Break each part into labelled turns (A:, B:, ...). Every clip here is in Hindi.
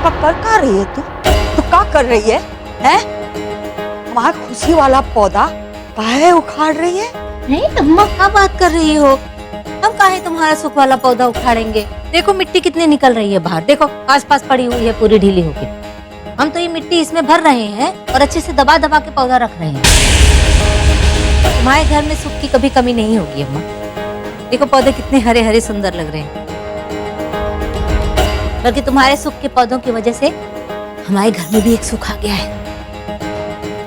A: कर का रही है तू क्या कर रही है? हैं? हमारा खुशी वाला पौधा काहे उखाड़ रही है?
B: नहीं अम्मा, क्या बात कर रही हो? हम काहे तुम्हारा सुख वाला पौधा उखाड़ेंगे? देखो मिट्टी कितनी निकल रही है बाहर, देखो आसपास पड़ी हुई है पूरी ढीली होके। हम तो ये मिट्टी इसमें भर रहे हैं और अच्छे से दबा दबा के पौधा रख रहे हैं। तुम्हारे घर में सुख की कभी कमी नहीं होगी अम्मा। देखो पौधे कितने हरे हरे सुंदर लग रहे हैं। बल्कि तुम्हारे सुख के पौधों की वजह से हमारे घर में भी एक सुख आ गया है।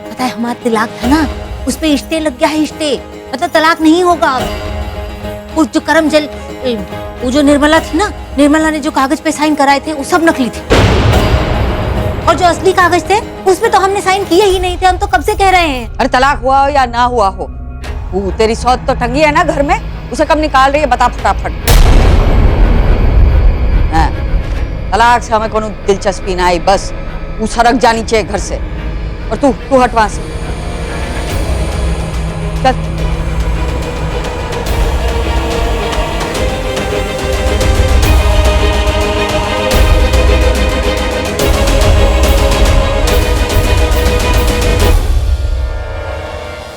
B: पता है हमारा तिलाक था ना, उस पे स्टे लग गया है। स्टे मतलब तलाक नहीं होगा अब। उस जो करम जल, वो जो निर्मला थी ना, निर्मला ने जो कागज पे साइन कराए थे वो सब नकली थे, और जो असली कागज थे उसमें तो हमने साइन किए ही नहीं थे। हम तो कब से कह रहे हैं।
A: अरे तलाक हुआ हो या ना हुआ हो, वो तेरी सौत तो टंगी है ना घर में, उसे कब निकाल रही है बता फटाफट। हाँ, तलाक से हमें कोनो दिलचस्पी ना आई, बस वो सड़क जानी चाहिए घर से। और तू हट वहां से, चल।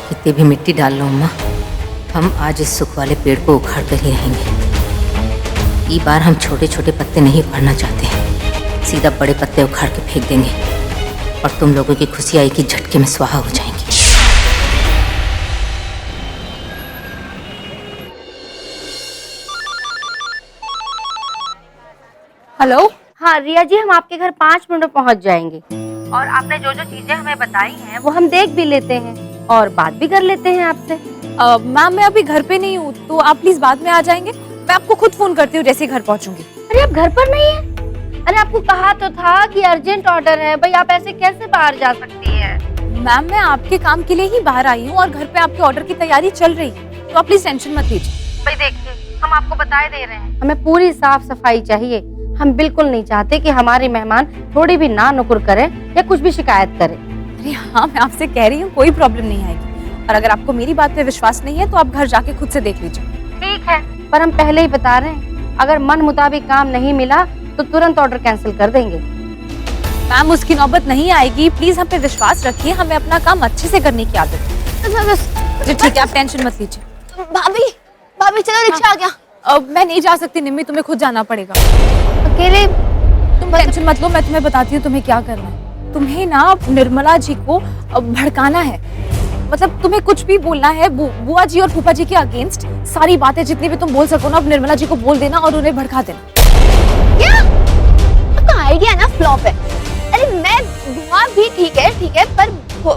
B: कितनी भी मिट्टी डाल लो अम्मा, हम आज इस सुख वाले पेड़ को उखाड़ कर ही रहेंगे। ये बार हम छोटे छोटे पत्ते नहीं उखाड़ना चाहते हैं, सीधा बड़े पत्ते उखाड़ के फेंक देंगे और तुम लोगों की खुशियाँ एक ही झटके में स्वाहा हो जाएंगी।
C: हेलो। हाँ रिया जी, हम आपके घर 5 मिनट में पहुंच जाएंगे और आपने जो जो चीजें हमें बताई हैं वो हम देख भी लेते हैं और बात भी कर लेते हैं आपसे।
D: मैम मैं अभी घर पे नहीं हूँ, तो आप प्लीज बाद में आ जाएंगे। मैं आपको खुद फोन करती हूँ जैसे ही घर पहुँचूंगी।
C: अरे आप घर पर नहीं है? अरे आपको कहा तो था कि अर्जेंट ऑर्डर है भाई, आप ऐसे कैसे बाहर जा सकती हैं?
D: मैम मैं आपके काम के लिए ही बाहर आई हूँ और घर पे आपके ऑर्डर की तैयारी चल रही है, तो आप प्लीज टेंशन मत लीजिए।
C: भाई देखिए, हम आपको बताए दे रहे हैं, हमें पूरी साफ सफाई चाहिए। हम बिल्कुल नहीं चाहते कि हमारे मेहमान थोड़ी भी ना नुकुर करें या कुछ भी शिकायत करें।
D: अरे हाँ, मैं आपसे कह रही हूँ कोई प्रॉब्लम नहीं आएगी, और अगर आपको मेरी बात पे विश्वास नहीं है तो आप घर जाके खुद से देख लीजिए।
C: ठीक है, पर हम पहले ही बता रहे हैं, अगर मन मुताबिक काम नहीं मिला तो तुरंत ऑर्डर कैंसिल कर देंगे।
D: मैम उसकी नौबत नहीं आएगी, प्लीज हम पे विश्वास रखिए, हमें अपना काम अच्छे से करने की आदत है। जी ठीक है, आप टेंशन मत लीजिए।
C: भाभी चलो, रिक्शा आ गया।
D: मैं नहीं जा सकती निम्मी, तुम्हें खुद जाना पड़ेगा।
C: अकेले?
D: तुम टेंशन मत लो, मैं तुम्हें बताती हूँ तुम्हें क्या करना है। तुम्हें ना निर्मला जी को भड़काना है, मतलब तुम्हें कुछ भी बोलना है बुआ जी और फूफा जी के अगेंस्ट। सारी बातें जितनी भी तुम बोल सको ना, अब निर्मला जी को बोल देना और उन्हें भड़का देना।
C: क्या? आपका आइडिया ना फ्लॉप है। अरे मैं बुआ भी ठीक है, पर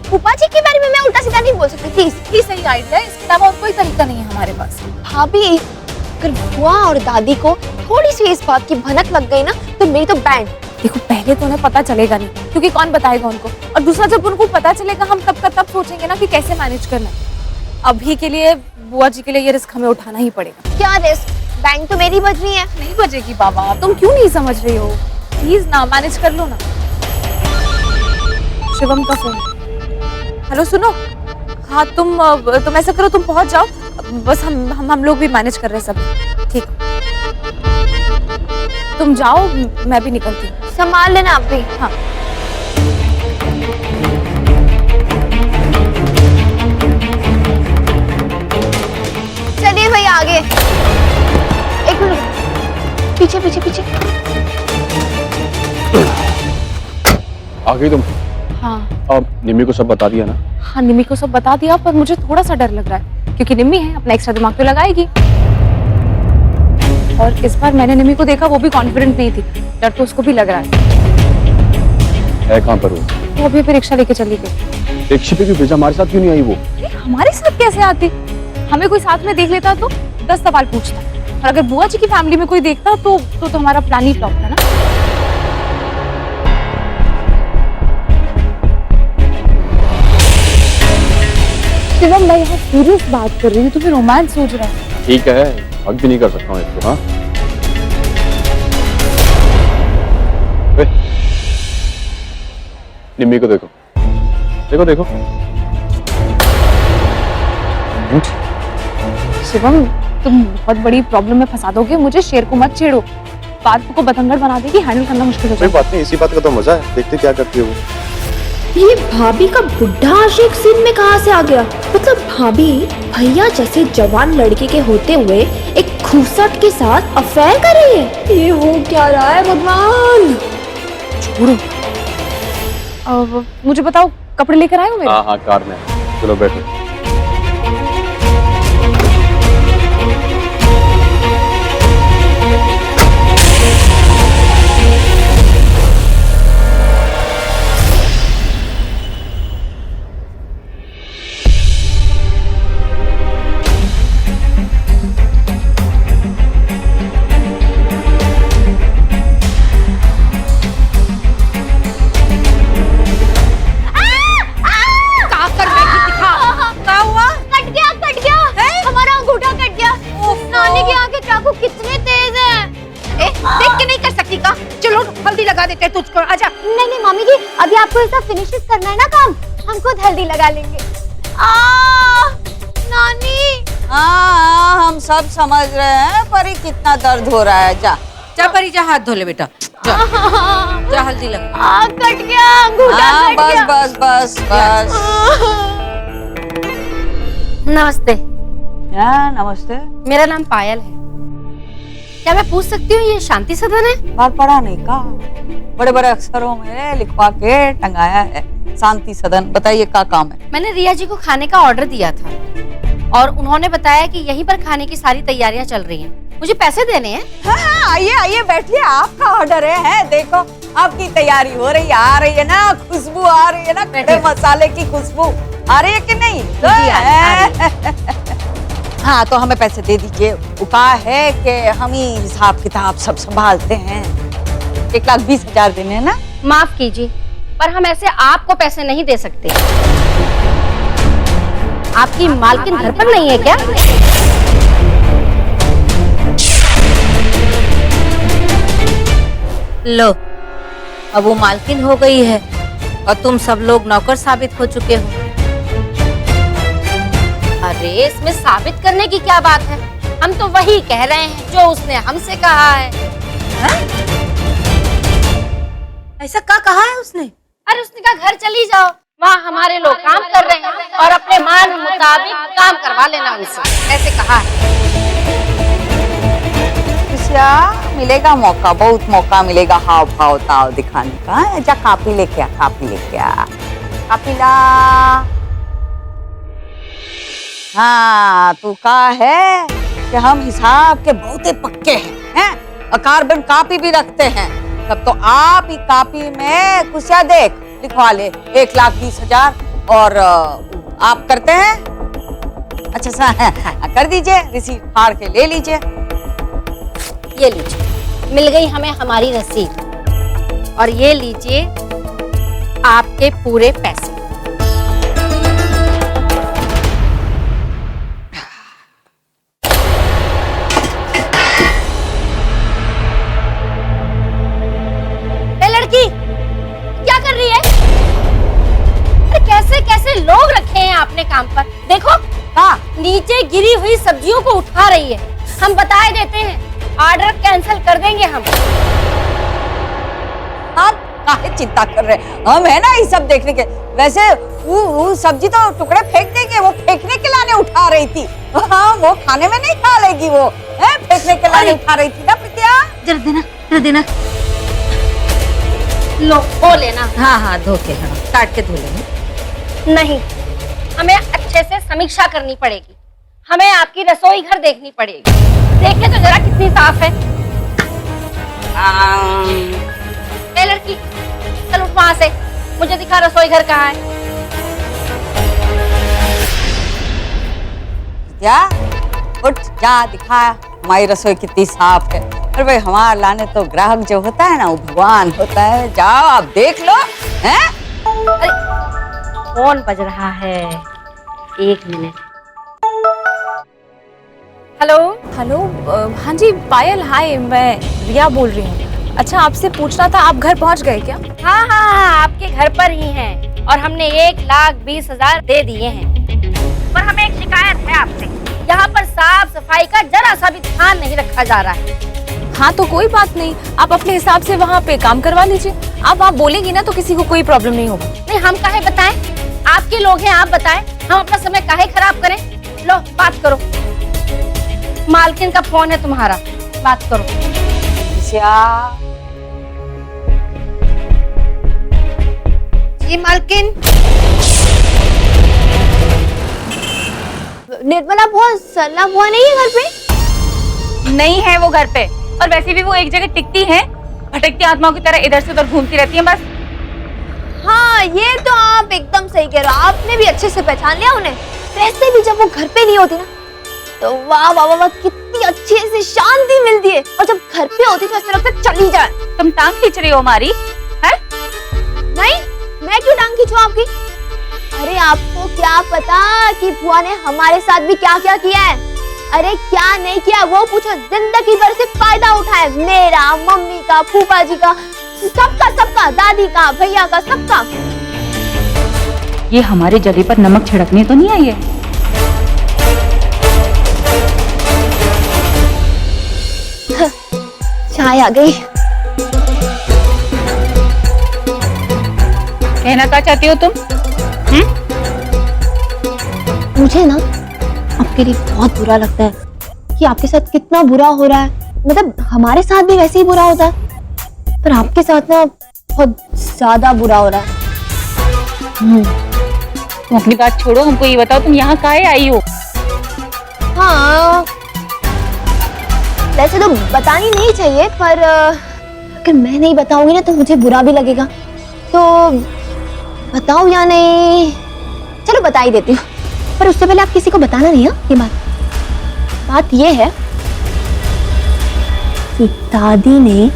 C: फूफा जी के बारे में मैं उल्टा सीधा नहीं बोल सकती। प्लीज
D: ही सही आइडिया है, इसके अलावा और कोई तरीका नहीं है हमारे पास।
C: भाभी, अगर बुआ और दादी को थोड़ी सी इस बात की भनक लग गई ना तो मेरी तो बैंड।
D: देखो पहले तो उन्हें पता चलेगा नहीं, क्योंकि कौन बताएगा उनको, और दूसरा जब उनको पता चलेगा हम तब का तब सोचेंगे ना कि कैसे मैनेज करना है। अभी के लिए बुआ जी के लिए ये रिस्क हमें उठाना ही पड़ेगा।
C: क्या रिस्क? बैंक तो मेरी बज रही है।
D: नहीं बजेगी बाबा, तुम क्यों नहीं समझ रही हो? प्लीज ना मैनेज कर लो ना। शिवम का फोन। हेलो सुनो, हाँ तुम ऐसा करो, तुम पहुंच जाओ, बस हम लोग भी मैनेज कर रहे हैं सब। ठीक, तुम जाओ, मैं भी निकलती हूँ।
C: संभाल लेना आप भी।
D: हाँ।
C: चलिए भाई आगे। एक मिनट, पीछे पीछे पीछे।
E: आ गई तुम?
D: हाँ।
E: अब निम्मी को सब बता दिया ना?
D: हाँ निम्मी को सब बता दिया, पर मुझे थोड़ा सा डर लग रहा है, क्योंकि निम्मी है, अपना एक्स्ट्रा दिमाग तो लगाएगी। और इस बार मैंने निम्मी को देखा, वो भी कॉन्फिडेंट नहीं थी, डर तो उसको भी लग रहा
E: है। कहाँ पर
D: वो अभी रिक्शा लेके चली गई।
E: रिक्शे पे भी भेजा, हमारे साथ क्यों नहीं आई वो?
D: हमारे साथ कैसे आती? हमें कोई साथ में देख लेता तो 10 सवाल पूछता, और अगर बुआ जी की फैमिली में कोई देखता तो हमारा प्लान ही फ्लॉप था ना। शिवम मैं यहाँ सीरियस बात कर रही हूँ, तुम्हें रोमांस सोच रहा है।
E: ठीक है, हक भी नहीं कर सकता हूँ इसको। हाँ निम्मी को देखो, देखो देखो।
D: शिवम तुम बहुत बड़ी प्रॉब्लम में फंसा दोगे मुझे, शेर को मत छेड़ो। बात को बतंगड़ बना देगी, हैंडल करना मुश्किल हो
E: कोई
D: जाएगा।
E: बात नहीं, इसी बात का तो मजा है, देखते क्या करती है वो।
F: ये भाभी का बुढ़ा आशिक सीन में कहाँ से आ गया? मतलब भाभी भैया जैसे जवान लड़के के होते हुए एक खूबसूरत के साथ अफेयर कर रही है। ये हो क्या रहा है भगवान?
D: छोड़ो। अब मुझे बताओ, कपड़े लेकर आए हो मेरे?
E: हाँ हाँ, कार में है। चलो बैठो।
A: तुझको आजा।
F: नहीं मामी जी, अभी आपको ऐसा फिनिशेस करना है ना काम, हम खुद हल्दी लगा लेंगे। नानी।
A: हाँ, हम सब समझ रहे हैं, परी कितना दर्द हो रहा है। जा
B: जा परी, जा हाथ धो ले बेटा, जा जा हल्दी लगा।
F: कट गया अंगूठा,
A: हाँ,
F: कट गया।
A: बस बस बस बस।
C: नमस्ते,
A: हाँ, नमस्ते।
C: मेरा नाम पायल है। क्या मैं पूछ सकती हूँ ये शांति सदन है?
A: बात पढ़ा नहीं का? बड़े बड़े अक्षरों में लिखवा के टंगाया है शांति सदन। बताइए क्या काम है?
C: मैंने रिया जी को खाने का ऑर्डर दिया था और उन्होंने बताया कि यहीं पर खाने की सारी तैयारियां चल रही हैं। मुझे पैसे देने हैं।
A: हाँ, आइए आइए बैठिए, आपका ऑर्डर है। देखो आपकी तैयारी हो रही है, आ रही है ना खुशबू, आ रही है ना खड़े मसाले की खुशबू आ रही है कि नहीं? हाँ, तो हमें पैसे दे दीजिए। उपाय है कि हम ही हिसाब किताब सब संभालते हैं। 1,20,000 देने हैं ना?
C: माफ कीजिए, पर हम ऐसे आपको पैसे नहीं दे सकते। आपकी मालकिन घर पर नहीं है क्या?
B: लो, अब वो मालकिन हो गई है और तुम सब लोग नौकर साबित हो चुके हो।
C: अरे इसमें साबित करने की क्या बात है? हम तो वही कह रहे हैं जो उसने हमसे कहा है।
B: ऐसा क्या कहा है उसने?
C: अरे उसने कहा घर चली जाओ, वहाँ हमारे लोग काम कर रहे हैं और अपने मान मुताबिक काम करवा लेना उनसे, ऐसे कहा है।
A: मिलेगा मौका, बहुत मौका मिलेगा हाव भाव ताव दिखाने का। जा कापी लेके आ, कापी लेके आ, कापी ला। हाँ, तू कहा है कि हम हिसाब के बहुते पक्के हैं, और कार्बन कापी भी रखते हैं। तब तो आप ही कापी में कुछ देख लिखवा ले 1,20,000 और आप करते हैं? अच्छा कर दीजिए, रिसीट फाड़ के ले लीजिए।
C: ये लीजिए, मिल गई हमें हमारी रसीद और ये लीजिए आपके पूरे पैसे। लड़की क्या कर रही है? अरे कैसे कैसे लोग रखे हैं आपने काम पर? देखो, हाँ, नीचे गिरी हुई सब्जियों को उठा रही है। हम बताए देते हैं, ऑर्डर कैंसिल कर देंगे हम।
A: आप काहे चिंता कर रहे हैं? हम है ना ये सब देखने के। वैसे वो सब्जी तो टुकड़े फेंक देंगे, वो फेंकने के लाने उठा रही थी। हाँ, वो खाने में नहीं खा लेगी, वो है फेंकने के लाने उठा रही थी ना प्रीतिया?
B: जरा देना, जरा देना।
C: लो, धो लेना।
B: हाँ, धो के, हाँ, काट के धो लेना।
C: नहीं, हमें अच्छे से समीक्षा करनी पड़ेगी। हमें आपकी रसोई घर देखनी पड़ेगी। देखिए तो जरा कितनी साफ है। ए लड़की, चल उठ वहां से, मुझे दिखा रसोई घर कहाँ है।
A: क्या? उठ जा, दिखा हमारी रसोई कितनी साफ है। अरे भाई, हमारे लाने तो ग्राहक जो होता है ना, वो भगवान होता है। जाओ आप देख लो। हैं?
C: अरे फोन बज रहा है, 1 मिनट। हेलो
D: हेलो, हाँ जी पायल, हाय, मैं रिया बोल रही हूँ। अच्छा, आपसे पूछना था, आप घर पहुँच गए क्या?
C: हाँ, आपके घर पर ही हैं और हमने 1,20,000 दे दिए हैं। पर हमें एक शिकायत है आपसे। यहाँ पर साफ सफाई का जरा सा भी ध्यान नहीं रखा जा रहा है।
D: हाँ तो कोई बात नहीं, आप अपने हिसाब से वहाँ पे काम करवा लीजिए। अब आप बोलेंगी ना तो किसी को कोई प्रॉब्लम नहीं होगा।
C: नहीं, हम काहे बताएं, आपके लोग हैं, आप बताएं, हम अपना समय काहे खराब करें। लो बात करो, मालकिन का फोन है तुम्हारा, बात करो।
F: जी मालकिन। निर्मला बुआ, सरला बुआ नहीं है घर पे?
B: नहीं है वो घर पे, और वैसे भी वो एक जगह टिकती है, भटकती आत्माओं की तरह इधर से उधर घूमती रहती है बस।
F: हाँ, ये तो आप एकदम सही कह रहे हो, आपने भी अच्छे से पहचान लिया उन्हें। वैसे भी जब वो घर पे नहीं होती ना तो वाह वाह वाह वाह, कितनी अच्छी से शांति मिलती है, और जब घर पे होती तो ऐसा लगता है चली जाए।
B: तुम टांग खींच रही हो हमारी, है?
F: नहीं, मैं क्यों टांग खींचूं आपकी? अरे आपको क्या पता कि बुआ ने हमारे साथ भी क्या क्या किया है। अरे क्या नहीं किया वो पूछो, जिंदगी भर से फायदा उठाया, मेरा, मम्मी का, फूफा जी का, सबका, दादी का, भैया का, सबका।
B: ये हमारे जले पर नमक छिड़कने तो नहीं आई है?
F: चाय आ गई।
B: कहना क्या चाहती हो तुम?
F: मुझे ना आपके लिए बहुत बुरा लगता है कि आपके साथ कितना बुरा हो रहा है। मतलब हमारे साथ भी वैसे ही बुरा होता है, पर आपके साथ ना बहुत ज्यादा बुरा हो रहा है।
B: तुम अपनी बात छोड़ो, हमको ये बताओ तुम यहाँ काहे आई हो?
F: हाँ, वैसे तो बतानी नहीं चाहिए, पर अगर मैं नहीं बताऊंगी ना तो मुझे बुरा भी लगेगा। तो बताऊं या नहीं? चलो बता ही देती हूँ, पर उससे पहले आप किसी को बताना नहीं है ये बात ये है कि दादी ने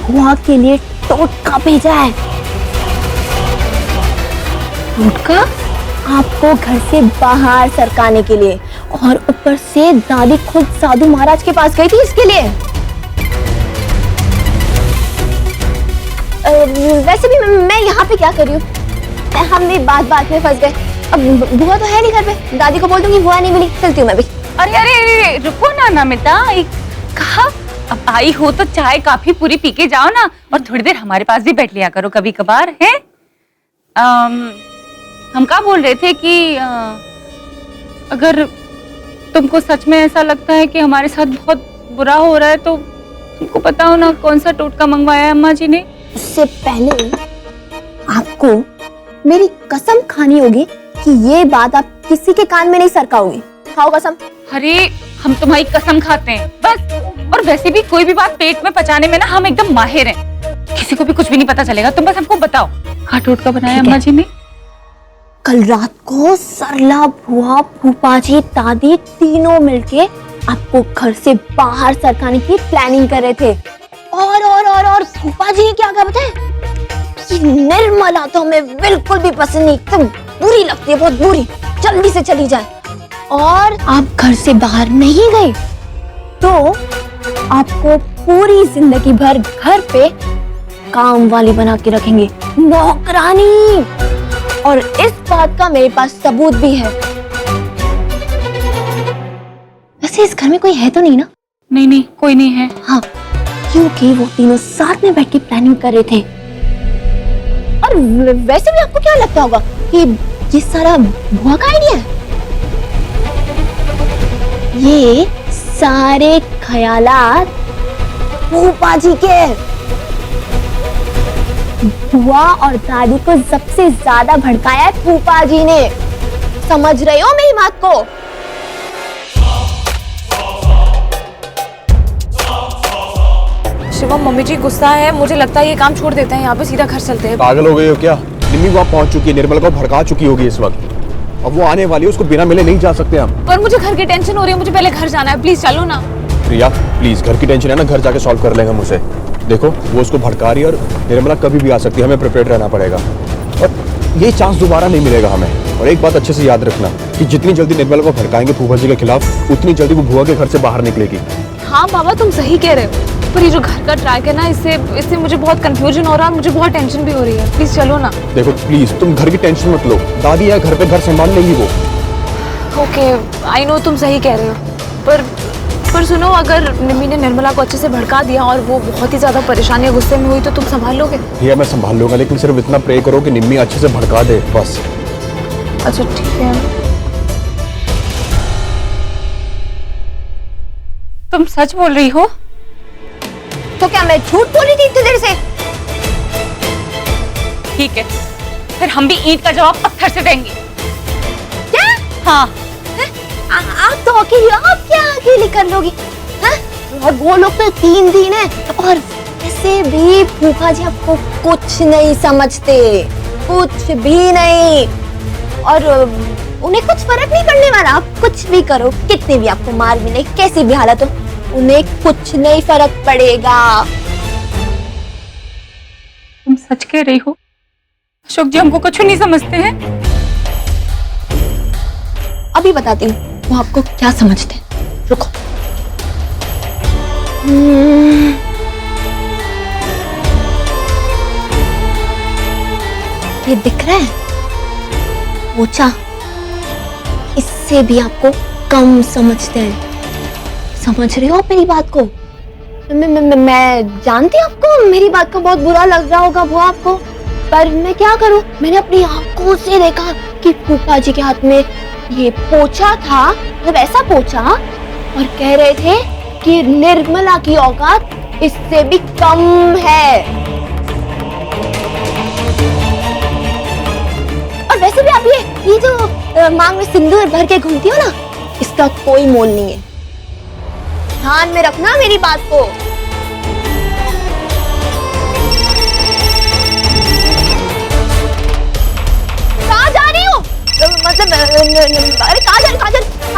F: बुआ के लिए टोटका भेजा है। टोटका आपको घर से बाहर सरकाने के लिए, और ऊपर से दादी खुद साधु महाराज के पास गई थी इसके लिए। वैसे भी मैं यहाँ पे क्या कर रही हूँ? हम भी बात में फंस गए। अब बुआ तो है नहीं घर पे, दादी को बोल दूंगी बुआ नहीं मिली, चलती हूँ मैं भी।
B: अरे रुको ना नमिता, कहा अब आई हो तो चाय काफी पूरी पी के जाओ ना, और थोड़ी देर हमारे पास भी बैठ लिया करो कभी कभार, है? हम क्या बोल रहे थे कि अगर तुमको सच में ऐसा लगता है कि हमारे साथ बहुत बुरा हो रहा है तो तुमको पता हो ना कौन सा टोटका मंगवाया है अम्मा जी ने?
F: उससे पहले आपको मेरी कसम खानी होगी कि ये बात आप किसी के कान में नहीं सरकाओगी। खाओ कसम।
B: अरे हम तुम्हारी कसम खाते हैं बस, और वैसे भी कोई भी बात पेट में पचाने में ना हम एकदम माहिर हैं, किसी को भी कुछ भी नहीं पता चलेगा, तुम बस हमको बताओ क्या टोटका बनाया अम्मा जी ने?
F: कल रात को सरला, बुआ, फूफा जी, दादी तीनों मिलके आपको घर से बाहर सरकाने की प्लानिंग कर रहे थे। और फूफा जी क्या क्या बताए कि निर्मला तो हमें बिल्कुल भी पसंद नहीं, एकदम बुरी लगती है, बहुत बुरी, जल्दी से चली जाए। और आप घर से बाहर नहीं गए तो आपको पूरी जिंदगी भर घर पे काम वाली बना के रखेंगे, नौकरानी। और इस बात का मेरे पास सबूत भी है। वैसे इस घर में कोई है तो नहीं ना?
B: नहीं कोई नहीं है।
F: हाँ, क्योंकि वो तीनों साथ में बैठ के प्लानिंग कर रहे थे। और वैसे भी आपको क्या लगता होगा कि ये सारा बुआ का आइडिया है? ये सारे ख्यालात फूफा जी के। बुआ और दादी को सबसे ज्यादा भड़काया है फूफा जी ने। समझ रहे हो मेरी बात को?
D: शिवम, मम्मी जी गुस्सा है, मुझे लगता है ये काम छोड़ देते हैं, यहाँ पे सीधा घर चलते हैं।
E: पागल हो गई हो क्या? निम्मी वहाँ पहुंच चुकी है, निर्मला को भड़का चुकी होगी इस वक्त। अब वो आने वाली है, उसको बिना मिले नहीं जा सकते हम।
D: पर मुझे घर की टेंशन हो रही है, मुझे पहले घर जाना है, प्लीज चलो ना।
E: प्रिया प्लीज, घर की टेंशन है ना, घर जाके सॉल्व कर लेंगे हम उसे। देखो वो उसको भड़का रही है और निर्मला कभी भी आ सकती है, हमें प्रिपेयर रहना पड़ेगा, और ये चांस दोबारा नहीं मिलेगा हमें। और एक बात अच्छे से याद रखना कि जितनी जल्दी निर्मला को भड़काएंगे फूफा जी के खिलाफ, उतनी जल्दी वो बुआ के घर से बाहर निकलेगी।
D: हाँ बाबा, तुम सही कह रहे हो, पर ये जो घर का ट्रैक है ना, इससे मुझे बहुत कंफ्यूजन हो रहा है, मुझे बहुत टेंशन भी हो रही है। प्लीज चलो ना।
E: देखो प्लीज, तुम घर की टेंशन मत लो, दादी है घर पे, घर संभाल लेंगी वो।
D: ओके, आई नो तुम सही कह रहे हो, पर पर सुनो, अगर निम्मी ने निर्मला को अच्छे से भड़का दिया और वो बहुत ही ज्यादा परेशानी या गुस्से में हुई तो तुम संभाल लोगे?
E: भैया मैं संभाल लूंगा, लेकिन सिर्फ इतना प्रे करो कि निम्मी अच्छे से भड़का दे बस।
D: अच्छा ठीक है।
B: तुम सच बोल रही हो?
C: तो क्या मैं झूठ बोली थी इतनी देर से?
B: ठीक है, फिर हम भी ईंट का जवाब पत्थर से देंगे।
C: क्या?
B: हाँ।
C: आप तो अकेली, आप क्या अकेली कर लोगी? हाँ? और वो लोग तो 3 दिन है, और वैसे भी फूफा जी आपको कुछ नहीं समझते, कुछ भी नहीं, और उन्हें कुछ फर्क नहीं पड़ने वाला। आप कुछ भी करो, कितने भी आपको मार मिले, कैसी भी हालत हो, उन्हें कुछ नहीं फर्क पड़ेगा।
B: तुम सच कह रही हो? अशोक जी हमको कुछ नहीं समझते हैं।
C: अभी बताती हूँ वो आपको क्या समझते हैं, रुको। ये दिख रहा है पोचा, इससे भी आपको कम समझते हैं। समझ रही हो आप मेरी बात को? मैं जानती हूँ आपको मेरी बात का बहुत बुरा लग रहा होगा वो आपको, पर मैं क्या करूँ, मैंने अपनी आंखों से देखा कि फूफा जी के हाथ में ये पोछा था, मतलब ऐसा पोछा, और कह रहे थे कि निर्मला की औकात इससे भी कम है। और वैसे भी आप ये जो मांग में सिंदूर भर के घूमती हो ना, इसका कोई मोल नहीं है। ध्यान में रखना मेरी बात को। कहाँ जा रही हो? मतलब अरे कहाँ जा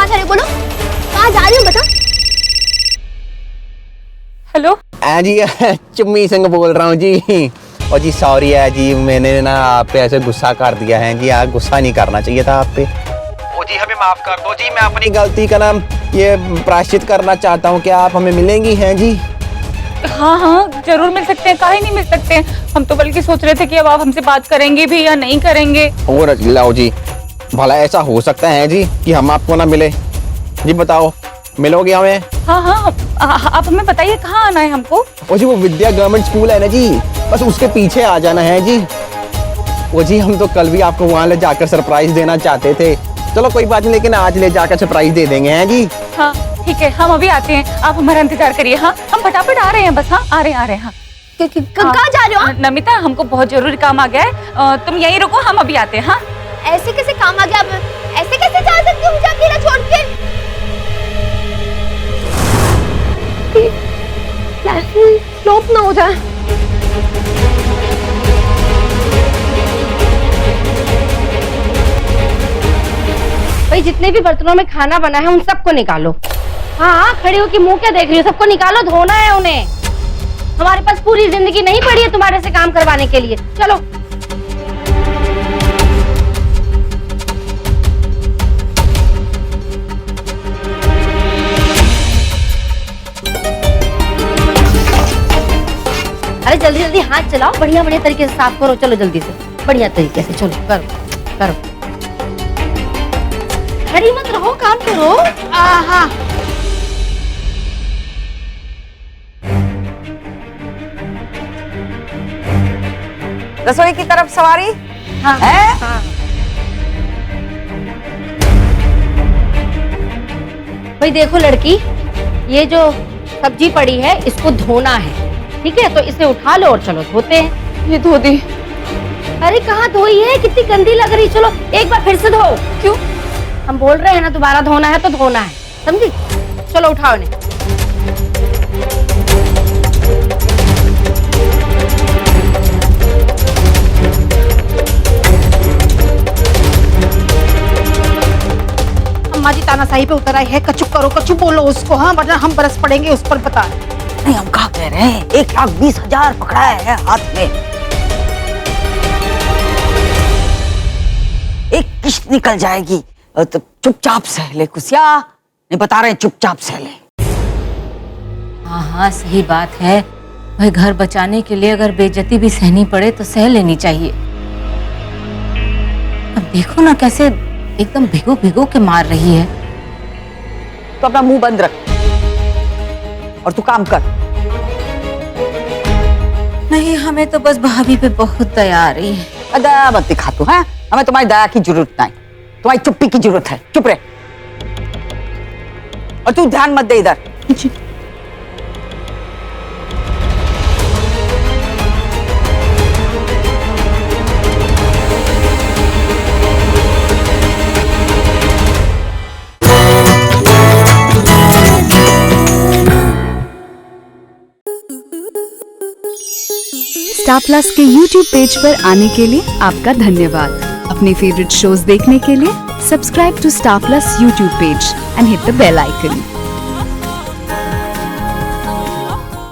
C: रही हो? बोलो कहाँ जा रही हो, बता।
B: हेलो
G: जी चुम्मी सिंह बोल रहा हूँ जी। और जी सॉरी है जी, मैंने ना आप पे ऐसे गुस्सा कर दिया है जी, आप गुस्सा नहीं करना चाहिए था आप पे। ओ जी हमें माफ कर दो जी, मैं अपनी गलती का नाम ये प्रायश्चित करना चाहता हूँ। क्या आप हमें मिलेंगी हैं जी?
B: हाँ हाँ जरूर मिल सकते हैं, काहे नहीं मिल सकते हैं। हम तो बल्कि सोच रहे थे कि अब आप हमसे बात करेंगे भी या नहीं करेंगे।
G: और लाओ जी, भला ऐसा हो सकता है जी कि हम आपको ना मिले? जी बताओ, मिलोगे हमें?
B: हाँ हाँ आप हमें बताइए कहाँ आना है हमको?
G: ओ जी वो विद्या गवर्नमेंट स्कूल है ना जी, बस उसके पीछे आ जाना है जी। ओ जी हम तो कल भी आपको वहाँ ले जाकर सरप्राइज देना चाहते थे, चलो कोई बात नहीं, लेकिन आज ले जाकर सरप्राइज दे देंगे हैं जी।
B: हाँ ठीक है, हम अभी आते हैं, आप हमारा इंतजार करिए। हाँ हम फटाफट आ रहे हैं बस। हाँ आ रहे हैं हाँ।
C: कहाँ जा रहे हो?
B: नमिता हमको बहुत जरूरी काम आ गया है, तुम यहीं रुको, हम अभी आते हैं। हाँ
C: ऐसे कैसे काम आ गया? ऐसे कैसे जा सकती हूँ मुझे अकेला छोड़ के? फ्लॉप ना हो जाए। भाई जितने भी बर्तनों में खाना बना है उन सबको निकालो। हाँ खड़ी हो कि मुंह क्या देख रही हो? सबको निकालो, धोना है उन्हें। हमारे पास पूरी जिंदगी नहीं पड़ी है तुम्हारे से काम करवाने के लिए। चलो अरे जल्दी जल्दी हाथ चलाओ, बढ़िया बढ़िया तरीके से साफ करो। चलो जल्दी से, बढ़िया तरीके से चलो, करो करो। खड़ी मत रहो, काम करो। आहा
A: रसोई की तरफ सवारी
C: हाँ
A: है?
C: हाँ। भाई देखो लड़की, ये जो सब्जी पड़ी है इसको धोना है, ठीक है? तो इसे उठा लो और चलो धोते हैं।
D: ये धो दी।
C: अरे कहाँ धोई है, कितनी गंदी लग रही। चलो एक बार फिर से धो।
D: क्यों?
C: हम बोल रहे हैं ना दोबारा धोना है तो धोना है, समझी? चलो उठाओ इन्हें।
H: अम्मा जी तानाशाही पे उतर आई है। कचू करो, कचू बोलो उसको, हाँ वरना हम बरस पड़ेंगे उस पर। बता
A: नहीं हम कहा कह रहे हैं 1,20,000 पकड़ाया है हाथ में, एक किश्त निकल जाएगी तो चुपचाप सह ले कुसिया, नहीं बता रहे चुपचाप सह ले।
B: हाँ हाँ सही बात है भाई, घर बचाने के लिए अगर बेइज्जती भी सहनी पड़े तो सह लेनी चाहिए। अब देखो ना कैसे एकदम भिगो भिगो के मार रही है।
A: तो अपना मुंह बंद रख, और तू काम कर।
B: नहीं, हमें तो बस भाभी पे बहुत दया आ रही है।
A: दया मत दिखा तू, है? हमें तुम्हारी दया की जरूरत नहीं, तुम्हारी चुप्पी की जरूरत है। चुप रहे और तू ध्यान मत दे इधर।
I: स्टार प्लस के YouTube पेज पर आने के लिए आपका धन्यवाद। अपने फेवरेट शोज देखने के लिए subscribe to Star Plus YouTube page and hit the bell icon.